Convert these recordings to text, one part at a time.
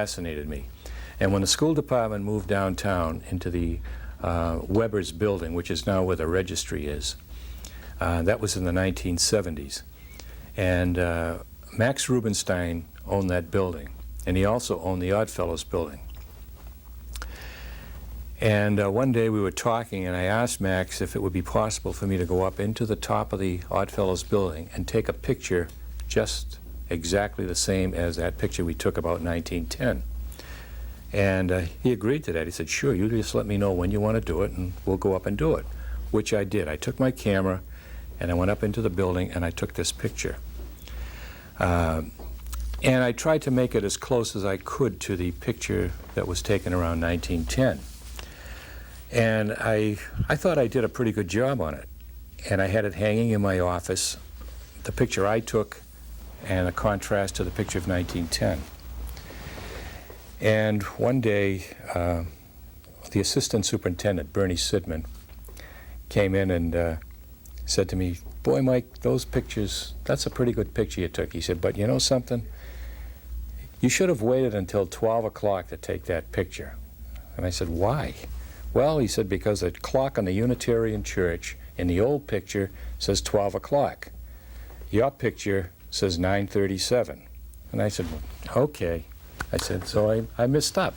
fascinated me. And when the school department moved downtown into the Weber's building, which is now where the registry is, that was in the 1970s. And Max Rubenstein owned that building, and he also owned the Oddfellows building. And one day we were talking, and I asked Max if it would be possible for me to go up into the top of the Oddfellows building and take a picture just exactly the same as that picture we took about 1910. And he agreed to that. He said, sure, you just let me know when you want to do it, and we'll go up and do it, which I did. I took my camera, and I went up into the building, and I took this picture. And I tried to make it as close as I could to the picture that was taken around 1910. And I thought I did a pretty good job on it. And I had it hanging in my office, the picture I took and a contrast to the picture of 1910. And one day, the assistant superintendent, Bernie Sidman, came in and said to me, boy, Mike, those pictures, that's a pretty good picture you took. He said, but you know something? You should have waited until 12 o'clock to take that picture. And I said, why? Well, he said, because the clock on the Unitarian Church in the old picture says 12 o'clock. Your picture says 9:37. And I said, okay. I said, so I messed up.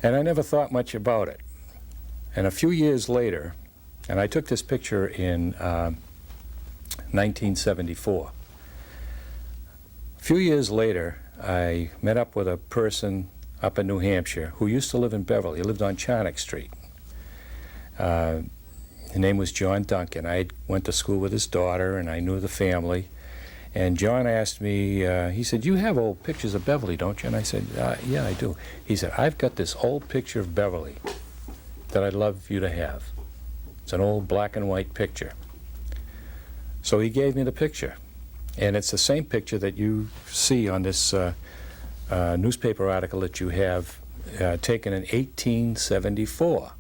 And I never thought much about it. And a few years later, and I took this picture in 1974. A few years later, I met up with a person up in New Hampshire who used to live in Beverly. He lived on Charnock Street. His name was John Duncan. I went to school with his daughter, and I knew the family. And John asked me, he said, you have old pictures of Beverly, don't you? And I said, yeah, I do. He said, I've got this old picture of Beverly that I'd love you to have. It's an old black and white picture. So he gave me the picture. And it's the same picture that you see on this newspaper article that you have taken in 1874.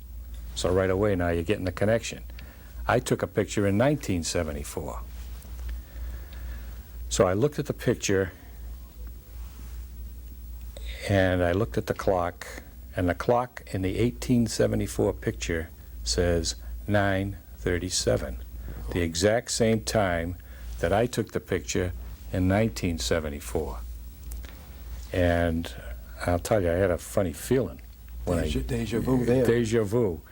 So right away now you're getting the connection. I took a picture in 1974. So I looked at the picture, and I looked at the clock, and the clock in the 1874 picture says 9:37, the exact same time that I took the picture in 1974. And I'll tell you, I had a funny feeling. Deja vu there. Deja vu.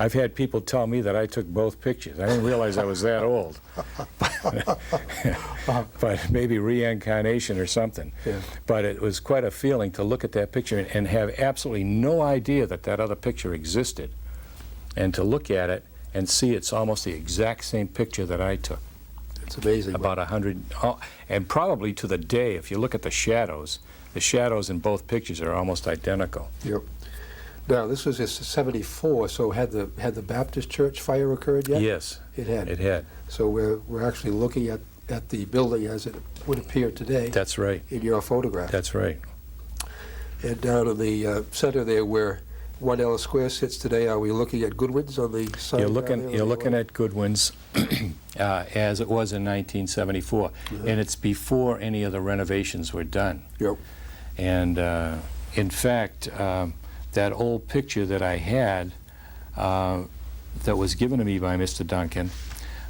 I've had people tell me that I took both pictures. I didn't realize I was that old. But maybe reincarnation or something. Yeah. But it was quite a feeling to look at that picture and have absolutely no idea that that other picture existed. And to look at it and see it's almost the exact same picture that I took. It's amazing. About 100, and probably to the day, if you look at the shadows in both pictures are almost identical. Yep. Now, this was in 74, so had the Baptist church fire occurred yet? Yes. It had. It had. So we're actually looking at the building as it would appear today. That's right. In your photograph. That's right. And down in the center there where 1 Ellis Square sits today, are we looking at Goodwin's on the side? You're looking at Goodwin's as it was in 1974. Mm-hmm. And it's before any of the renovations were done. Yep. And in fact, that old picture that I had that was given to me by Mr. Duncan,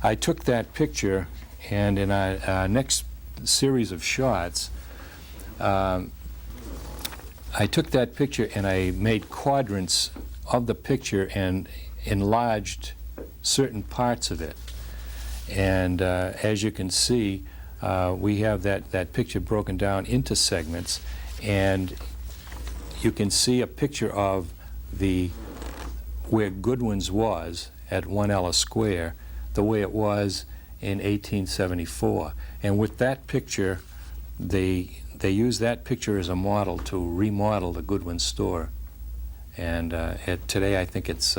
I took that picture, and in our next series of shots, I took that picture and I made quadrants of the picture and enlarged certain parts of it. And as you can see, we have that picture broken down into segments, and you can see a picture of where Goodwin's was at 1 Ellis Square, the way it was in 1874. And with that picture, they used that picture as a model to remodel the Goodwin store. And today I think it's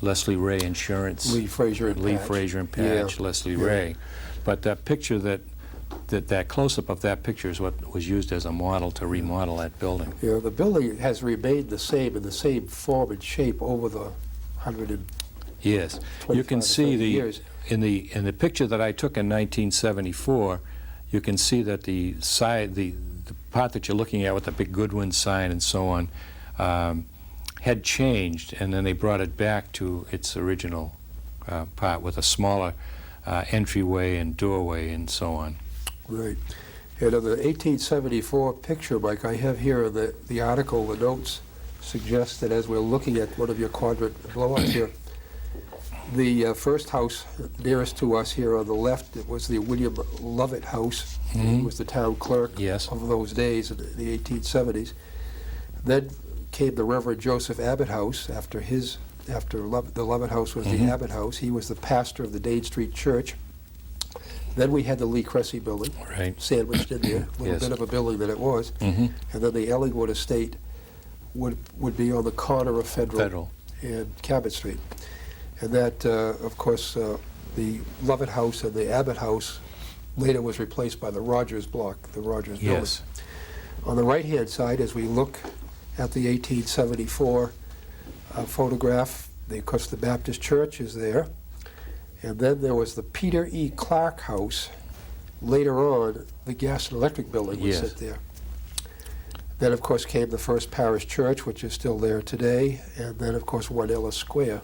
Leslie Ray Insurance. Lee Fraser and Patch. Yeah. Leslie Ray. But that picture that close-up of that picture is what was used as a model to remodel that building. Yeah, the building has remained the same in the same form and shape over the 100. Yes, you can see in the picture that I took in 1974, you can see that the side, the part that you're looking at with the big Goodwin sign and so on, had changed, and then they brought it back to its original part with a smaller entryway and doorway and so on. Right. And of the 1874 picture, Mike, I have here the article, the notes suggest that as we're looking at one of your quadrant blowouts here, the first house nearest to us here on the left, it was the William Lovett House. He was the town clerk Yes. of those days in the 1870s. Then came the Reverend Joseph Abbott House after the Lovett House was the Abbott House. He was the pastor of the Dade Street Church. Then we had the Lee Cressy building, Right. sandwiched in there, a little Yes. bit of a building that it was. And then the Ellingwood Estate would be on the corner of Federal. And Cabot Street. And that, of course, the Lovett House and the Abbott House later was replaced by the Rogers block, the Rogers building. Yes. On the right-hand side, as we look at the 1874 photograph, of course, the Baptist Church is there. And then there was the Peter E. Clark House. Later on, the gas and electric building was Yes. set there. Then, of course, came the first parish church, which is still there today, and then, of course, 1 Ellis Square.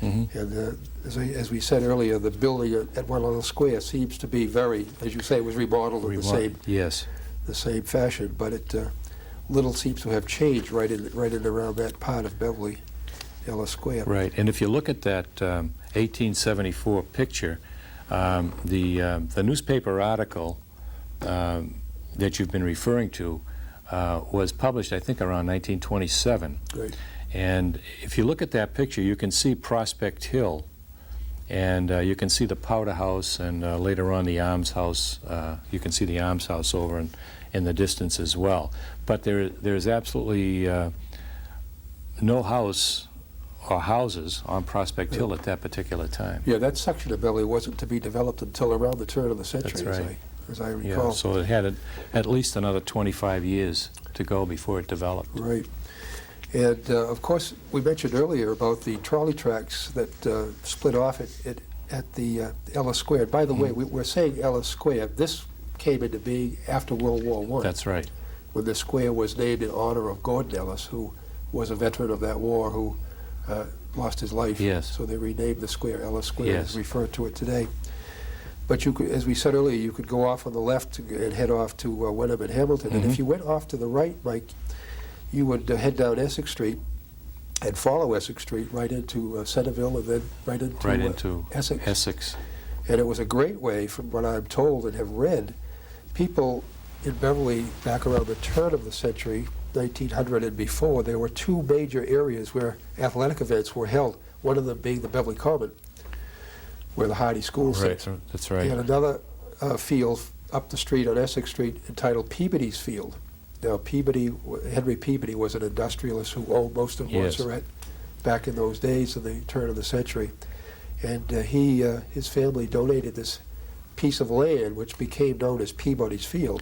And as we said earlier, the building at 1 Ellis Square seems to be very, as you say, was remodeled in Yes. the same fashion, but it little seems to have changed right in around that part of Beverly, Ellis Square. Right. And if you look at that 1874 picture, the newspaper article that you've been referring to was published, I think, around 1927. Right. And if you look at that picture, you can see Prospect Hill, and you can see the Powder House, and later on the Arms House. You can see the Arms House over in the distance as well. But there's absolutely no house or houses on Prospect Hill at that particular time. Yeah, that section of Beverly wasn't to be developed until around the turn of the century, That's right. as I Yeah, recall. so it had at least another 25 years to go before it developed. Right. And, of course, we mentioned earlier about the trolley tracks that split off at the Ellis Square. By the way, we're saying Ellis Square. This came into being after World War I. That's right. When the square was named in honor of Gordon Ellis, who was a veteran of that war who lost his life. Yes. So they renamed the square Ellis Square, Yes. as referred to it today. But you could, as we said earlier, you could go off on the left and head off to Wenham and Hamilton. And if you went off to the right, Mike, you would head down Essex Street and follow Essex Street right into Centerville and then right into Essex. And it was a great way, from what I'm told and have read, people in Beverly back around the turn of the century, 1900 and before, there were two major areas where athletic events were held, one of them being the Beverly Common, where the Hardy School sits. Right, that's right. And another field up the street on Essex Street entitled Peabody's Field. Now, Henry Peabody was an industrialist who owned most of Montserrat back in those days, in the turn of the century. And his family donated this piece of land, which became known as Peabody's Field,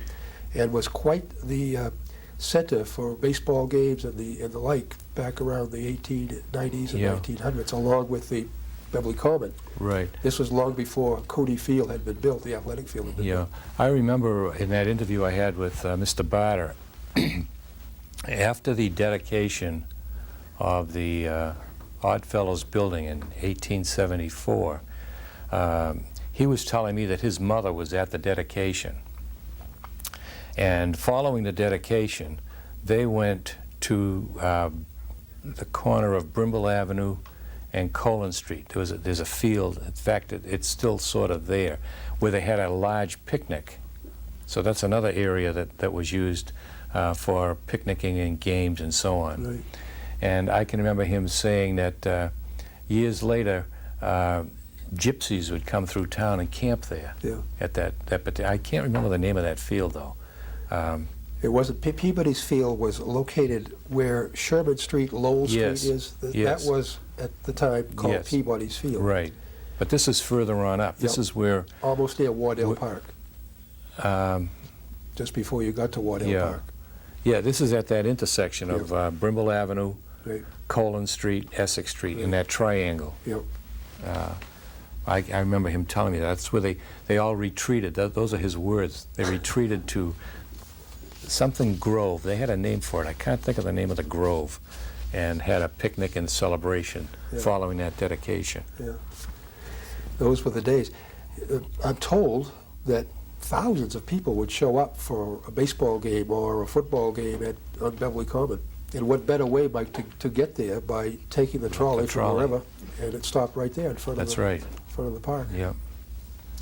and was quite the center for baseball games and the like back around the 1890s and 1900s, along with the Beverly Common. Right. This was long before Cody Field had been built, the athletic field had been built. I remember in that interview I had with Mr. Barter, after the dedication of the Oddfellows building in 1874, he was telling me that his mother was at the dedication. And following the dedication, they went to the corner of Brimble Avenue and Colin Street. There's a field, in fact, it's still sort of there, where they had a large picnic. So that's another area that was used for picnicking and games and so on. Right. And I can remember him saying that years later, gypsies would come through town and camp there. Yeah. At that I can't remember the name of that field though. It wasn't. Peabody's Field was located where Sherman Street, Lowell Yes. Street is. Yes. That was at the time called Yes. Peabody's Field. Right. But this is further on up. This Yep. is where Almost near Wardell Park, um, just before you got to Wardell Yeah. Park. yeah, this is at that intersection of Brimble Avenue, Right. Colin Street, Essex Street, in that triangle. Yep. I remember him telling me that's where they all retreated. Those are his words. They retreated to something grove. They had a name for it. I can't think of the name of the grove, and had a picnic and celebration following that dedication. Yeah. Those were the days. I'm told that thousands of people would show up for a baseball game or a football game on Beverly Common. And what better way to get there by taking the trolley from wherever, and it stopped right there in front of the park. Yeah.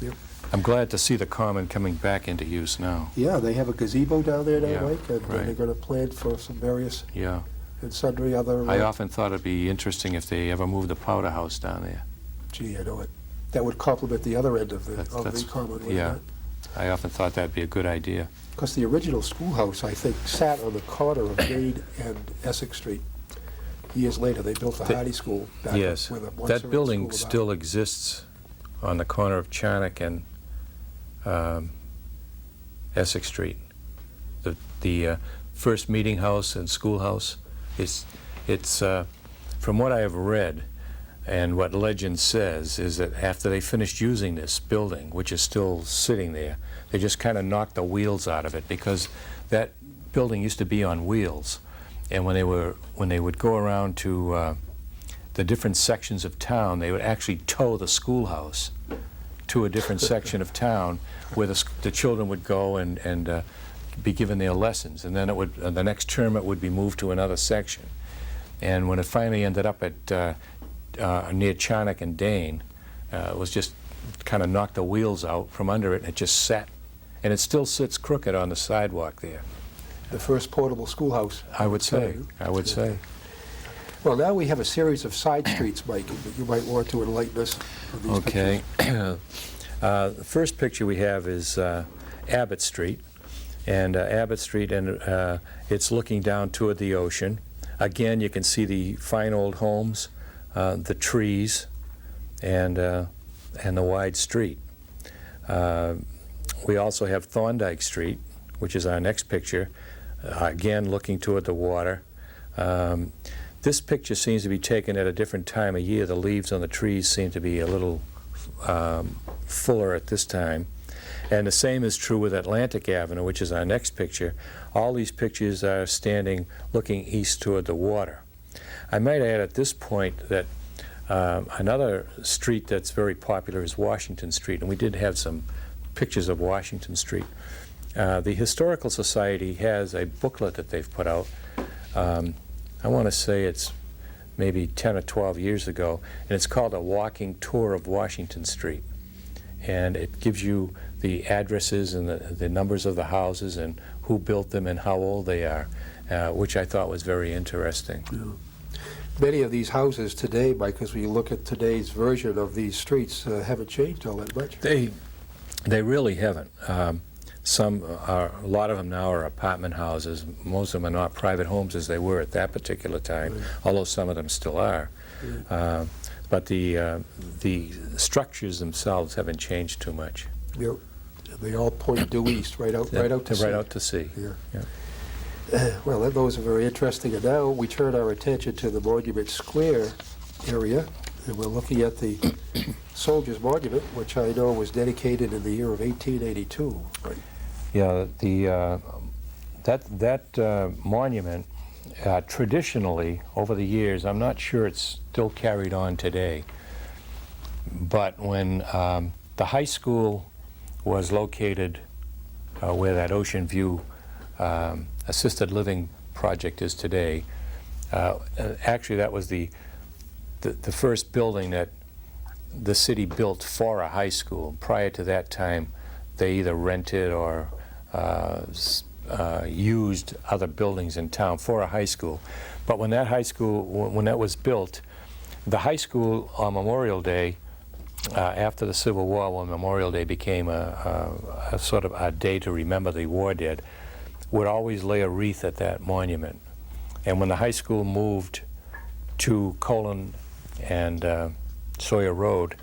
Yep. I'm glad to see the Common coming back into use now. Yeah, they have a gazebo down there now, Mike, and right. they're going to plan for some various and sundry other... I often thought it'd be interesting if they ever moved the powder house down there. Gee, I know it. That would complement the other end of the Common, wouldn't it? I often thought that'd be a good idea. Because the original schoolhouse, I think, sat on the corner of Main and Essex Street. Years later, they built the Hardy School back yes, with a that building still exists on the corner of Charnock and Essex Street. The first meeting house and schoolhouse. It's from what I have read and what legend says is that after they finished using this building, which is still sitting there, they just kind of knocked the wheels out of it, because that building used to be on wheels. And when they would go around to the different sections of town, they would actually tow the schoolhouse to a different section of town where the children would go and be given their lessons. And then the next term it would be moved to another section. And when it finally ended up at near Charnock and Dane, it was just kind of knocked the wheels out from under it, and it just sat. And it still sits crooked on the sidewalk there. The first portable schoolhouse. I would say. Well, now we have a series of side streets, Mike, that you might want to enlighten us on these pictures. The first picture we have is Abbott Street. And Abbott Street, and it's looking down toward the ocean. Again, you can see the fine old homes, the trees, and the wide street. We also have Thorndike Street, which is our next picture, again looking toward the water. This picture seems to be taken at a different time of year. The leaves on the trees seem to be a little fuller at this time. And the same is true with Atlantic Avenue, which is our next picture. All these pictures are standing looking east toward the water. I might add at this point that another street that's very popular is Washington Street, and we did have some pictures of Washington Street. The Historical Society has a booklet that they've put out. I want to say it's maybe 10 or 12 years ago, and it's called A Walking Tour of Washington Street. And it gives you the addresses and the numbers of the houses and who built them and how old they are, which I thought was very interesting. Yeah. Many of these houses today, Mike, as we look at today's version of these streets, haven't changed all that much. They really haven't. A lot of them now are apartment houses. Most of them are not private homes as they were at that particular time, right. Although some of them still are. Yeah. But the structures themselves haven't changed too much. Yep. They all point due east, right out to sea. Right out to sea. Yeah. Yeah. Well, those are very interesting. And now we turn our attention to the Monument Square area, and we're looking at the Soldiers Monument, which I know was dedicated in the year of 1882. Right. Yeah. That monument. Traditionally, over the years, I'm not sure it's still carried on today, but when the high school was located where that Ocean View assisted living project is today, actually that was the first building that the city built for a high school. Prior to that time, they either rented or used other buildings in town for a high school. But when that high school, when that was built, the high school on Memorial Day, after the Civil War, when Memorial Day became a sort of a day to remember the war dead, would always lay a wreath at that monument. And when the high school moved to Colon and Sawyer Road,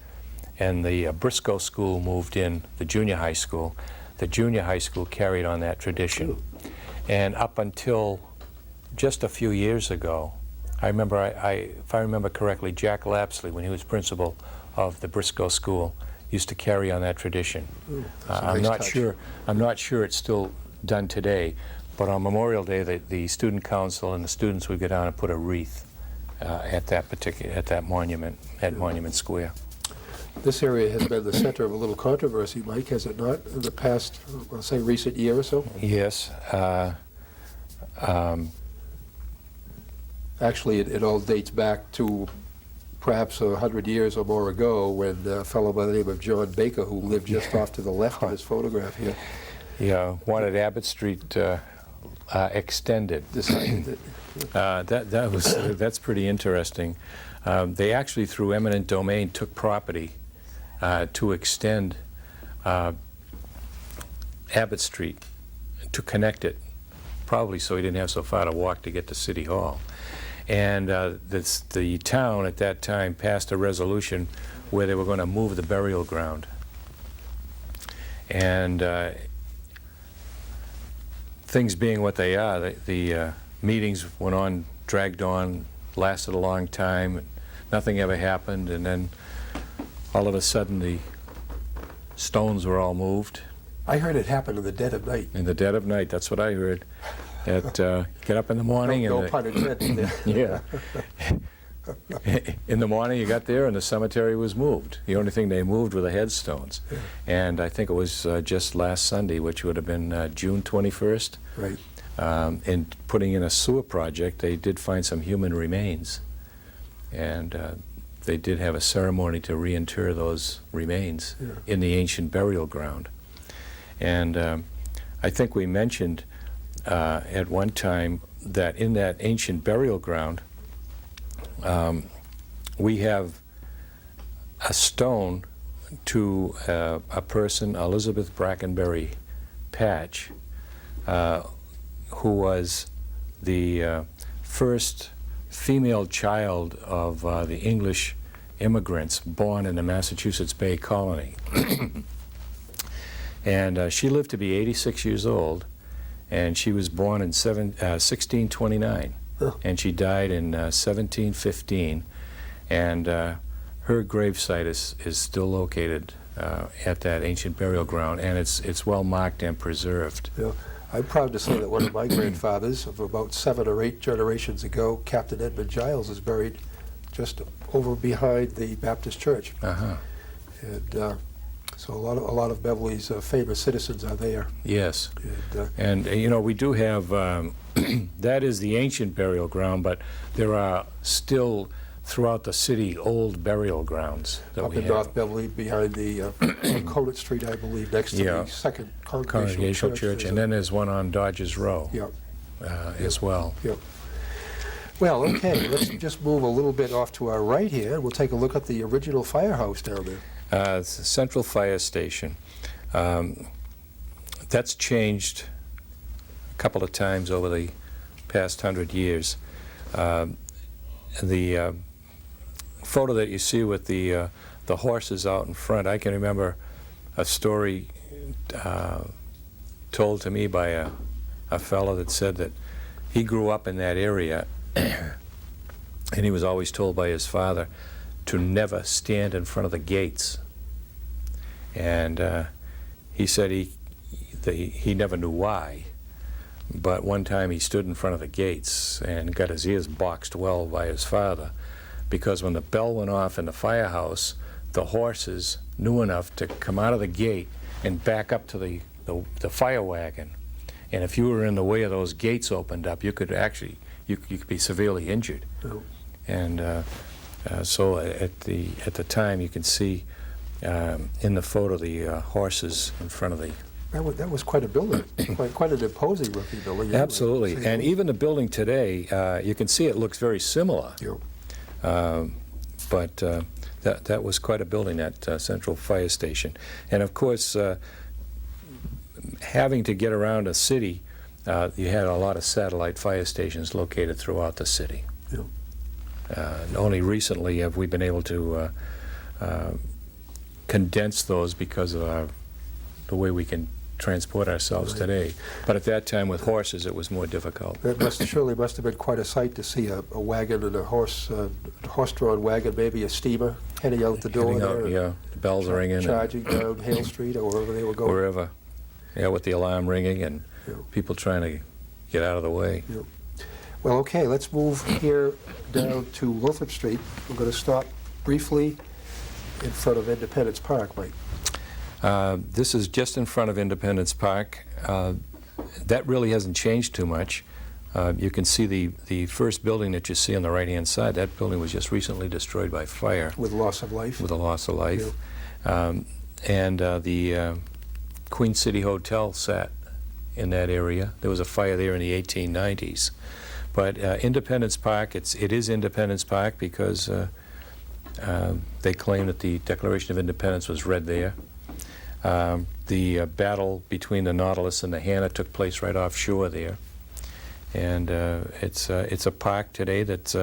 and the Briscoe School moved in, the junior high school carried on that tradition. And up until just a few years ago, I remember, if I remember correctly, Jack Lapsley, when he was principal of the Briscoe School used to carry on that tradition. Ooh, that's a I'm nice not touch. sure. I'm not sure it's still done today, but on Memorial Day, the student council and the students would go down and put a wreath at that monument at Monument Square. This area has been the center of a little controversy, Mike, has it not, in the past, I'll say, recent year or so? Yes. Actually, it all dates back to perhaps 100 years or more ago, when a fellow by the name of John Baker, who lived just off to the left of his photograph here, Wanted Abbott Street extended. decided that That's pretty interesting. They actually, through eminent domain, took property to extend Abbott Street, to connect it, probably so he didn't have so far to walk to get to City Hall. And the town at that time passed a resolution where they were going to move the burial ground. And things being what they are, the meetings went on, dragged on, lasted a long time, and nothing ever happened, and then all of a sudden the stones were all moved. I heard it happen in the dead of night. In the dead of night, that's what I heard. Get up in the morning No and pun intended there. yeah. In the morning you got there and the cemetery was moved. The only thing they moved were the headstones. Yeah. And I think it was just last Sunday, which would have been June 21st. Right. In putting in a sewer project, they did find some human remains. And they did have a ceremony to reinter those remains in the ancient burial ground. And I think we mentioned at one time that in that ancient burial ground, we have a stone to a person, Elizabeth Brackenbury Patch, who was the first female child of the English immigrants born in the Massachusetts Bay Colony. And she lived to be 86 years old, and she was born in 1629. And she died in 1715, and her gravesite is still located at that ancient burial ground, and it's well marked and preserved. Yeah. I'm proud to say that one of my grandfathers, of about 7 or 8 generations ago, Captain Edmund Giles, is buried just over behind the Baptist church. Uh-huh. And so a lot of Beverly's famous citizens are there. Yes. And, And you know, we do have, that is the ancient burial ground, but there are still throughout the city old burial grounds that up we in have. North Beverly, behind the Conant Street, I believe, next to the second Congregational Church, and then there's one on Dodgers Row as well. Yep. Well, okay, let's just move a little bit off to our right here. We'll take a look at the original firehouse down there. It's the Central Fire Station. That's changed a couple of times over the past 100 years. The photo that you see with the horses out in front, I can remember a story told to me by a fellow that said that he grew up in that area and he was always told by his father to never stand in front of the gates. And he said he never knew why, but one time he stood in front of the gates and got his ears boxed well by his father, because when the bell went off in the firehouse, the horses knew enough to come out of the gate and back up to the fire wagon. And if you were in the way of those gates opened up, you could actually, you could be severely injured. Oh. And so at the time, you can see in the photo the horses in front of the. That was quite a building, quite an imposing looking building. Absolutely, and even the building today, you can see it looks very similar. Yep. But that was quite a building, that Central Fire Station. And of course, having to get around a city, you had a lot of satellite fire stations located throughout the city. Yep. Only recently have we been able to condense those because of the way we can transport ourselves today. But at that time, with horses, it was more difficult. That surely must have been quite a sight to see a wagon and a horse-drawn wagon, maybe a steamer, heading out the door Heading out, there. yeah, the bells are ringing. Charging down Hale Street or wherever they were going. Wherever. Yeah, with the alarm ringing and Yeah. people trying to get out of the way. Yeah. Well, okay, let's move here down to Lothrop Street. We're going to stop briefly in front of Independence Park, Mike. This is just in front of Independence Park. That really hasn't changed too much. You can see the first building that you see on the right-hand side. That building was just recently destroyed by fire. With loss of life. With a loss of life. Yeah. The Queen City Hotel sat in that area. There was a fire there in the 1890s. But Independence Park, it is Independence Park because they claim that the Declaration of Independence was read there. The battle between the Nautilus and the Hannah took place right offshore there. And it's a park today that's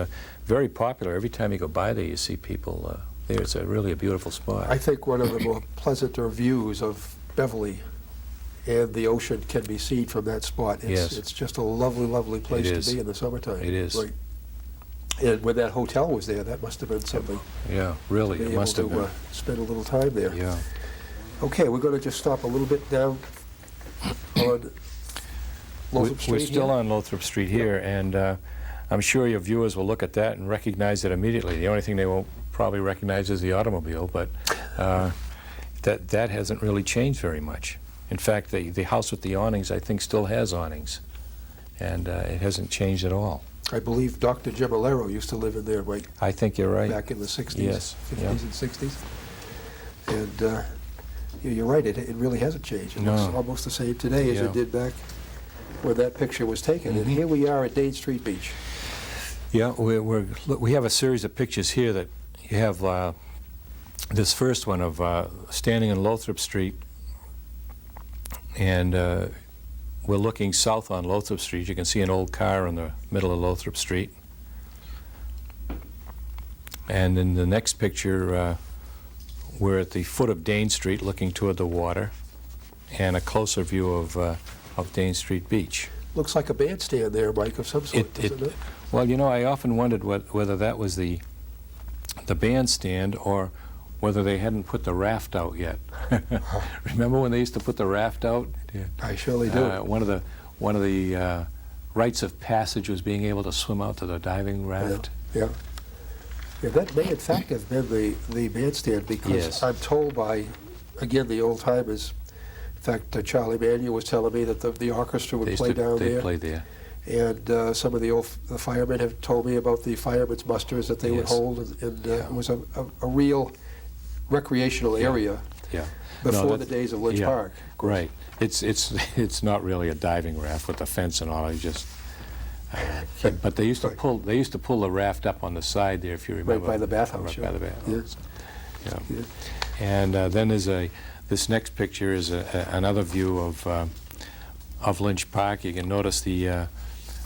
very popular. Every time you go by there, you see people there. It's really a beautiful spot. I think one of the more pleasanter views of Beverly and the ocean can be seen from that spot. Yes. It's just a lovely, lovely place It is. to be in the summertime. It is. Right. And when that hotel was there, that must have been something. Yeah, really, To it be must able have to been. spend a little time there. Yeah. Okay, we're going to just stop a little bit down on Lothrop Street. We're still here. on Lothrop Street here, and I'm sure your viewers will look at that and recognize it immediately. The only thing they won't probably recognize is the automobile, but that hasn't really changed very much. In fact, the house with the awnings, I think, still has awnings, and it hasn't changed at all. I believe Dr. Gemolero used to live in there, right? I think you're right. Back in the 60s, Yes, 50s yeah. and 60s. And you're right, it really hasn't changed. It No. looks almost the same today as Yeah. it did back when that picture was taken. And Mhm. here we are at Dane Street Beach. Yeah, we have a series of pictures here that you have this first one of standing in Lothrop Street, and we're looking south on Lothrop Street. You can see an old car in the middle of Lothrop Street. And in the next picture, we're at the foot of Dane Street looking toward the water, and a closer view of Dane Street Beach. Looks like a bandstand there, Mike, of some sort, doesn't it? Well, you know, I often wondered whether that was the bandstand or whether they hadn't put the raft out yet. Remember when they used to put the raft out? Yeah. I surely do. One of the rites of passage was being able to swim out to the diving raft. Yeah. Yeah, that may in fact have been the bandstand, because Yes. I'm told by, again, the old timers. In fact, Charlie Manuel was telling me that the orchestra would play down They there. played there. And some of the firemen have told me about the firemen's musters that they would Yes. hold, and Yeah. it was a real recreational area Yeah. before No, the days of Lynch yeah. Park. Right. It's not really a diving raft with a fence and all. It's just. But they used to Right. pull the raft up on the side there, if you remember. By the bathhouse. Right yeah. by the bathhouse. Yeah. Yeah. Yeah. And then this next picture is another view of Lynch Park. You can notice the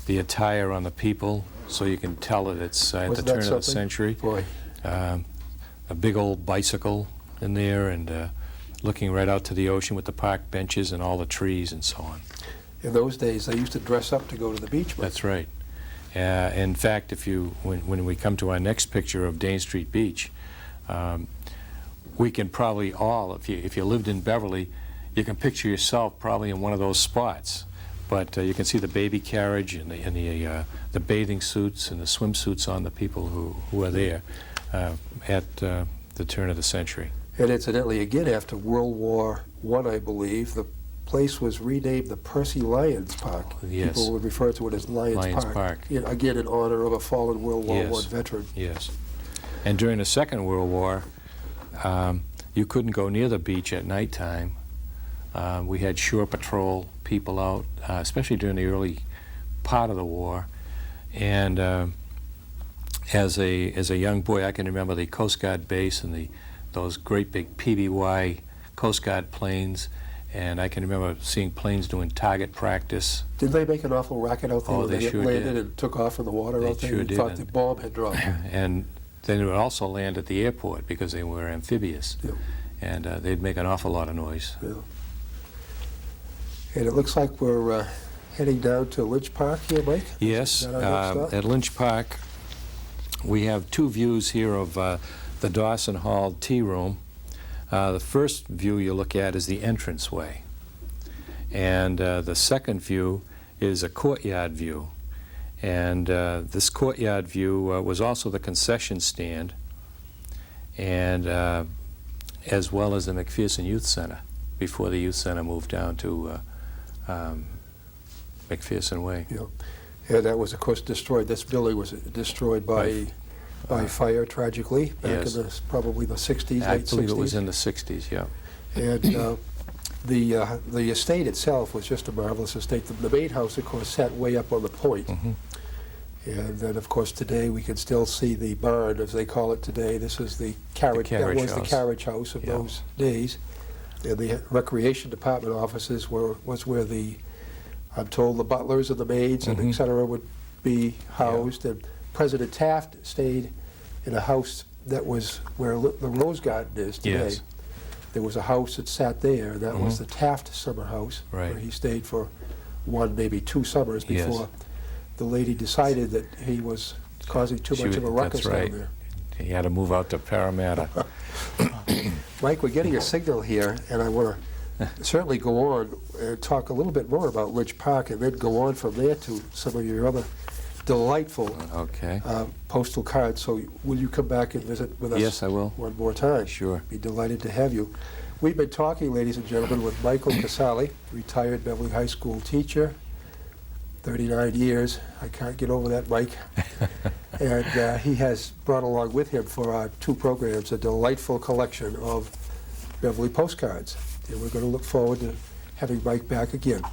attire on the people, so you can tell that it's at the Wasn't that turn of the something? century. Boy, A big old bicycle in there, and looking right out to the ocean with the park benches and all the trees and so on. in those days, they used to dress up to go to the beach. Mike. That's right. In fact, when we come to our next picture of Dane Street Beach, we can probably all, if you lived in Beverly, you can picture yourself probably in one of those spots. But you can see the baby carriage and the bathing suits and the swimsuits on the people who are there at the turn of the century. And incidentally, again, after World War I believe, the place was renamed the Percy Lyons Park. Yes. People would refer to it as Lyons Park. Again, in honor of a fallen World War Yes. I veteran. Yes. And during the Second World War, you couldn't go near the beach at nighttime. We had shore patrol people out, especially during the early part of the war. And as a young boy, I can remember the Coast Guard base and those great big PBY Coast Guard planes. And I can remember seeing planes doing target practice. Did they make an awful racket out there Oh, when they they sure landed did. and took off in the water They out there? sure You did, thought and- the bomb had dropped. And then they would also land at the airport because they were amphibious. Yeah. And they'd make an awful lot of noise. Yeah. And it looks like we're heading down to Lynch Park here, Mike? Yes, Is that our next stop? at Lynch Park, we have two views here of the Dawson Hall Tea Room. The first view you look at is the entranceway. And the second view is a courtyard view. And this courtyard view was also the concession stand, and as well as the McPherson Youth Center, before the Youth Center moved down to McPherson Way. Yeah. And that was, of course, destroyed. This building was destroyed by fire, tragically, back yes. in probably the 60s, I late 60s. believe it was in the 60s, yeah. And the estate itself was just a marvelous estate. The main house, of course, sat way up on the point. Mm-hmm. And then, of course, today we can still see the barn, as they call it today. This is the carriage, that was house. the carriage house of those days. And the recreation department offices was where I'm told, the butlers and the maids and et cetera would be housed. And President Taft stayed in a house that was where the Rose Garden is today. Yes. There was a house that sat there, and that was the Taft Summer House, Right. where he stayed for one, maybe 2 summers before Yes. the lady decided that he was causing too much of a ruckus That's right. down there. He had to move out to Parramatta. Mike, we're getting a signal here, and I want to certainly go on and talk a little bit more about Ridge Park, and then go on from there to some of your other delightful Okay. postal cards. So will you come back and visit with us? Yes, I will. One more time. Sure. Be delighted to have you. We've been talking, ladies and gentlemen, with Michael Casale, retired Beverly High School teacher, 39 years. I can't get over that, Mike. And he has brought along with him for our 2 programs a delightful collection of Beverly postcards. And we're going to look forward to having Mike back again.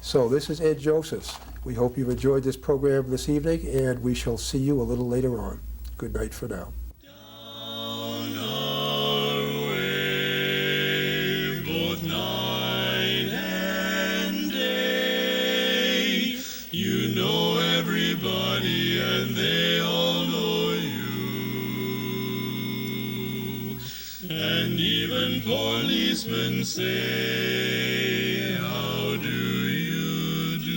So this is Ed Josephs. We hope you've enjoyed this program this evening, and we shall see you a little later on. Good night for now. Down our way, both night and day. You know everybody, and they all know you. And even policemen say, how do you do?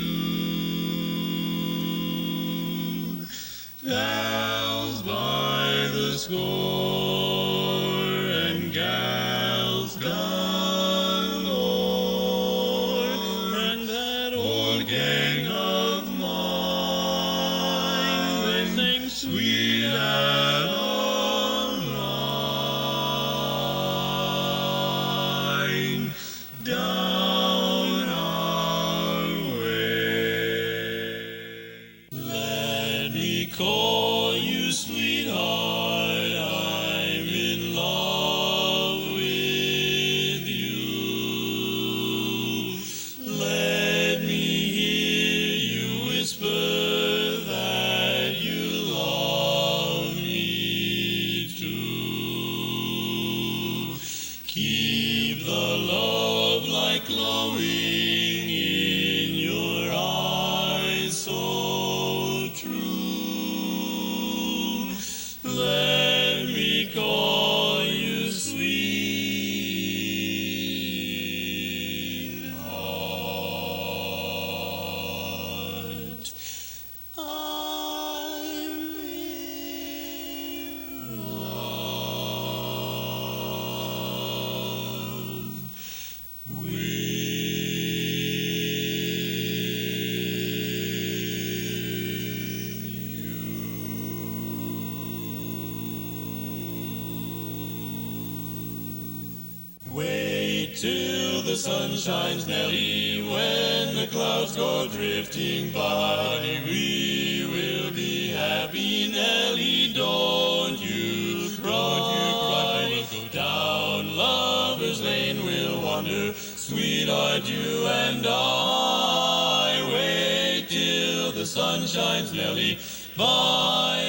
Gals by the score and gals galore, and that old gang of mine, they sing sweet Adeline down our way. Let me call you sweetheart, I'm in love with you. Let me hear you whisper that you love me too. Keep the love light glowing in your eyes so true. Let me call you sweetheart. I'm in love Wait till the sun shines, Nellie, when the clouds go drifting by. We will be happy, Nellie, don't you cry. We'll go down Lover's Lane, we'll wander, sweetheart, you and I. Wait till the sun shines, Nellie, by